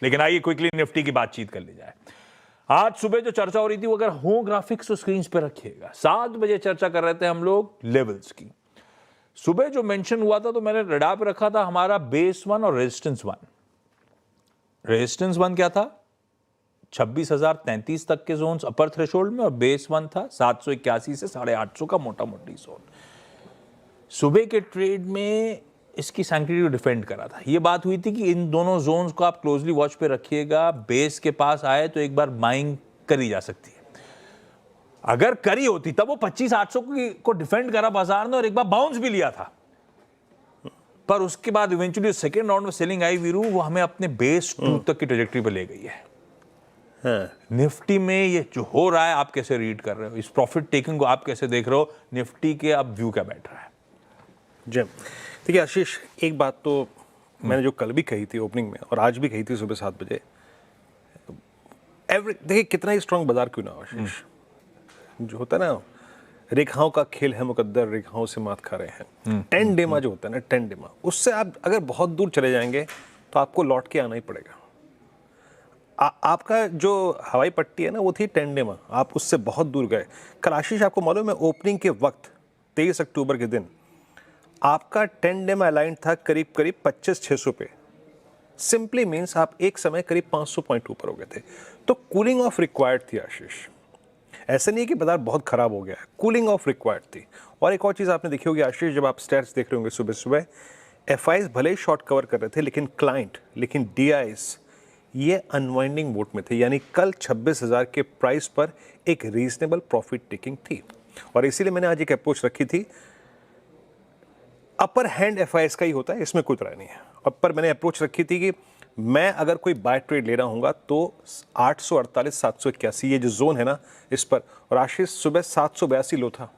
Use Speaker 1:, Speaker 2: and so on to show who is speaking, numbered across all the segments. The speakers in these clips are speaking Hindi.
Speaker 1: लेकिन आइए क्विकली निफ्टी की बातचीत कर ली जाए। आज सुबह जो चर्चा हो रही थी वो अगर हो ग्राफिक्स तो स्क्रीन पे रखिएगा। 7 बजे चर्चा कर रहे थे हम लोग लेवल्स की। सुबह जो मेंशन हुआ था तो मैंने रडार पे रखा था हमारा बेस 1 और रेजिस्टेंस 1। रेजिस्टेंस 1 क्या था? 26,033 तक के जोन्स अपर थ्रेशोल्ड में, और बेस 1 था 781 से 850 का मोटा मोटी जोन। सुबह के ट्रेड में इसकी सैंक्टिटी को डिफेंड करा था। ये बात हुई थी कि इन दोनों जोन्स को आप क्लोजली वॉच पे रखिएगा। बेस के पास आए तो एक बार बाइंग करी जा सकती है। अगर करी होती तब वो 25,800 को डिफेंड करा बाजार ने और एक बार बाउंस भी लिया था, पर उसके बाद इवेंचुअली सेकेंड राउंड में सेलिंग आई वीरू, वो हमें अपने बेस 2 तक की ट्रेजेक्टरी पर ले गई है। निफ्टी में ये जो हो रहा है आप कैसे रीड कर रहे हो? इस प्रॉफिट टेकिंग को आप कैसे देख रहे हो? निफ्टी के अब व्यू क्या बैठ रहा है?
Speaker 2: जी देखिए आशीष, एक बात तो मैंने जो कल भी कही थी ओपनिंग में और आज भी कही थी सुबह 7 बजे, देखिए कितना ही स्ट्रांग बाजार क्यों ना हो आशीष, जो होता है ना रेखाओं का खेल है मुकद्दर, रेखाओं से मात खा रहे हैं। 10 डेमा जो होता है ना, 10 डेमा, उससे आप अगर बहुत दूर चले जाएंगे तो आपको लौट के आना ही पड़ेगा। आपका जो हवाई पट्टी है ना वो थी 10 डेमा, आप उससे बहुत दूर गए। कल आशीष आपको मालूम है ओपनिंग के वक्त 23 अक्टूबर के दिन आपका 10 डेमा अलाइन था करीब 25,600 पे। सिंपली मीन्स आप एक समय करीब 500 पॉइंट ऊपर हो गए थे। तो कूलिंग ऑफ रिक्वायर्ड थी आशीष, ऐसा नहीं कि बाजार बहुत खराब हो गया है, कूलिंग ऑफ रिक्वायर्ड थी। और एक और चीज़ आपने देखी होगी आशीष, जब आप स्टैट्स देख रहे होंगे सुबह सुबह, एफआईज भले ही शॉर्ट कवर कर रहे थे लेकिन डीआईज ये अनवाइंडिंग मोड में थे। यानी कल 26,000 के प्राइस पर एक रीजनेबल प्रॉफिट टेकिंग थी, और इसीलिए मैंने आज एक अप्रोच रखी थी। अपर हैंड एफआईएस का ही होता है, इसमें कोई तरह नहीं है। अब पर मैंने अप्रोच रखी थी कि मैं अगर कोई बाय ट्रेड ले रहा हूँगा तो 848 781 ये जो जोन है ना इस पर, और आशीष सुबह 782 लो था,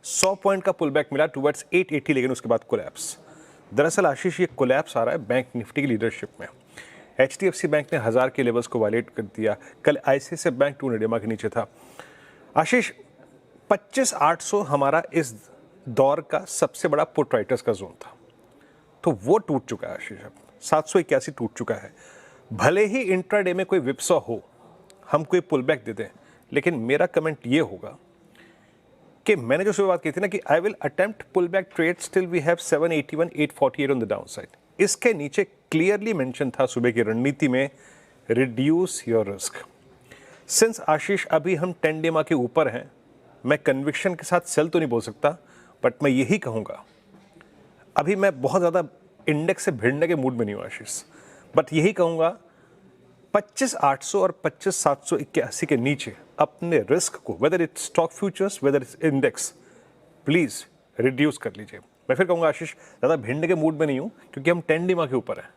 Speaker 2: 100 पॉइंट का पुल बैक मिला टुवर्ड्स 880, लेकिन उसके बाद कोलैप्स। दरअसल आशीष ये कोलैप्स आ रहा है बैंक निफ्टी की लीडरशिप में। HDFC बैंक ने 1000 के लेवल्स को वायलेट कर दिया। कल ICICI बैंक 200 डेमा के नीचे था। आशीष 25,800 हमारा इस दौर का सबसे बड़ा पुट राइटर्स का जोन था, तो वो टूट चुका है आशीष। अब 781 टूट चुका है। भले ही इंट्राडे में कोई विप्सा हो, हम कोई पुल बैक दे दें, लेकिन मेरा कमेंट ये होगा कि मैंने जो सुबह बात की थी ना कि I will attempt pull back trade still we have 781 848 on the down side. इसके नीचे क्लियरली मेंशन था सुबह की रणनीति में, reduce your risk. Since Ashish अभी हम 10 डेमा के ऊपर हैं, मैं कन्विक्शन के साथ सेल तो नहीं बोल सकता, बट मैं यही कहूँगा, अभी मैं बहुत ज़्यादा इंडेक्स से भिड़ने के मूड में नहीं हूँ आशीष, बट यही कहूँगा 25,800 और 25,781 के नीचे अपने रिस्क को, whether it's stock futures whether it's index, please reduce कर लीजिए। मैं फिर कहूँगा आशीष ज़्यादा भिड़ने के मूड में नहीं हूँ, क्योंकि हम 10 डेमा के ऊपर हैं।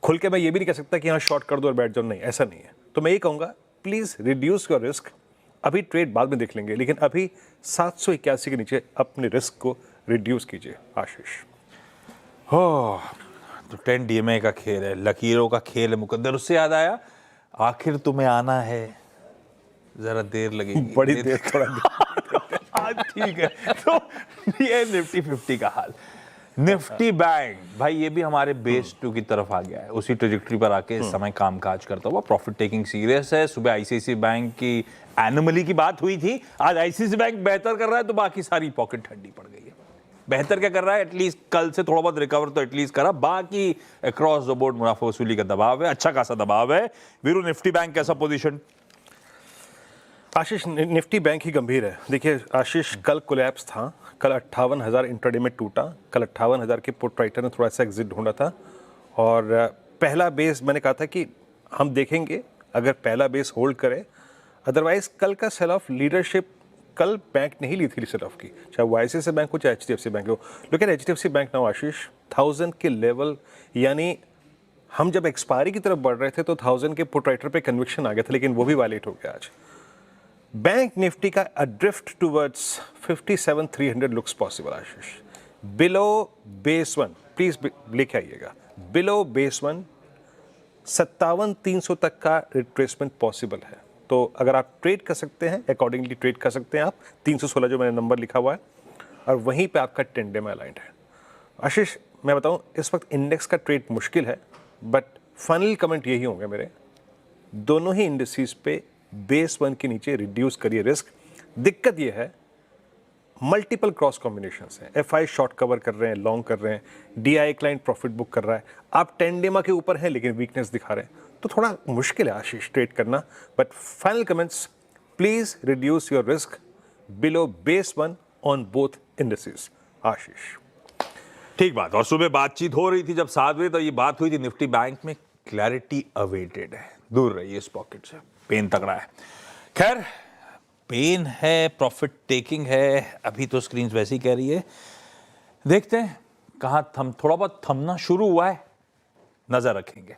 Speaker 2: खुल के मैं ये भी नहीं कह सकता कि हाँ शॉर्ट कर दो और बैठ जाओ, नहीं, ऐसा नहीं है। तो मैं ये कहूँगा प्लीज़ रिड्यूस योर रिस्क। अभी ट्रेड बाद में देख लेंगे, लेकिन अभी 781 के नीचे अपने रिस्क को रिड्यूस कीजिए आशीष।
Speaker 1: हो तो 10 DMA का खेल है, लकीरों का खेल है मुकद्दर। उससे याद आया, आखिर तुम्हें आना है, जरा देर लगेगी,
Speaker 2: बड़ी देर, थोड़ा देर।
Speaker 1: ठीक है। तो ये निफ्टी 50 का हाल। निफ्टी बैंक भाई ये भी हमारे बेस 2 की तरफ आ गया है, उसी ट्रेजेक्टरी पर आके इस समय कामकाज करता हुआ। प्रॉफिट टेकिंग सीरियस है। सुबह ICICI बैंक की एनोमली की बात हुई थी, आज ICICI बैंक बेहतर कर रहा है तो बाकी सारी पॉकेट ठंडी पड़ गई है। बेहतर क्या कर रहा है? एटलीस्ट कल से थोड़ा बहुत रिकवर तो एटलीस्ट करा, बाकी अक्रॉस द बोर्ड मुनाफा वसूली का दबाव है, अच्छा खासा दबाव है। वीरू निफ्टी बैंक कैसा पोजीशन?
Speaker 2: आशीष निफ्टी बैंक ही गंभीर है। देखिए आशीष कल कोलैप्स था, कल 58,000 इंट्राडे में टूटा। कल 58,000 के पुट राइटर ने थोड़ा सा एग्जिट ढूंढा था, और पहला बेस मैंने कहा था कि हम देखेंगे अगर पहला बेस होल्ड करे, अदरवाइज कल का सेल ऑफ लीडरशिप कल बैंक नहीं ली थी सेल ऑफ की, चाहे वो ICICI बैंक हो चाहे HDFC बैंक हो। लेकिन HDFC बैंक ना आशीष 1000 के लेवल, यानी हम जब एक्सपायरी की तरफ बढ़ रहे थे तो 1000 के पुट राइटर पे कन्विक्शन आ गया था, लेकिन वो भी वायलेट हो गया आज। बैंक निफ्टी का drift towards 57,300 looks possible Ashish. Below base 1 please लेके आइएगा, बिलो बेस 1 57,300 तक का रिट्रेसमेंट पॉसिबल है। तो अगर आप ट्रेड कर सकते हैं अकॉर्डिंगली ट्रेड कर सकते हैं आप। 316 जो मैंने नंबर लिखा हुआ है, और वहीं पे आपका 10 डे में अलाइंड है। आशीष मैं बताऊं, इस वक्त इंडेक्स का ट्रेड मुश्किल है, बट फाइनल कमेंट यही होंगे मेरे, दोनों ही इंडिसेस पे बेस 1 के नीचे रिड्यूस करिए रिस्क। दिक्कत ये है मल्टीपल क्रॉस कॉम्बिनेशंस हैं, एफआई शॉर्ट कवर कर रहे हैं, लॉन्ग कर रहे हैं, डीआई क्लाइंट प्रॉफिट बुक कर रहा है, आप टेंडेमा के ऊपर हैं लेकिन वीकनेस दिखा रहे हैं, तो थोड़ा मुश्किल है आशीष ट्रेड करना। But final comments, please reduce your risk below base 1 on both indices. Ashish.
Speaker 1: ठीक बात। और सुबह बातचीत हो रही थी जब 7 बजे, तो ये बात हुई थी निफ्टी बैंक में क्लैरिटी अवेटेड है, दूर रहिए इस पॉकेट से, पेन तगड़ा है। खैर, पेन है, प्रॉफिट टेकिंग है, अभी तो स्क्रीन वैसी कह रही है, देखते हैं कहाँ थोड़ा बहुत थमना शुरू हुआ है, नजर रखेंगे।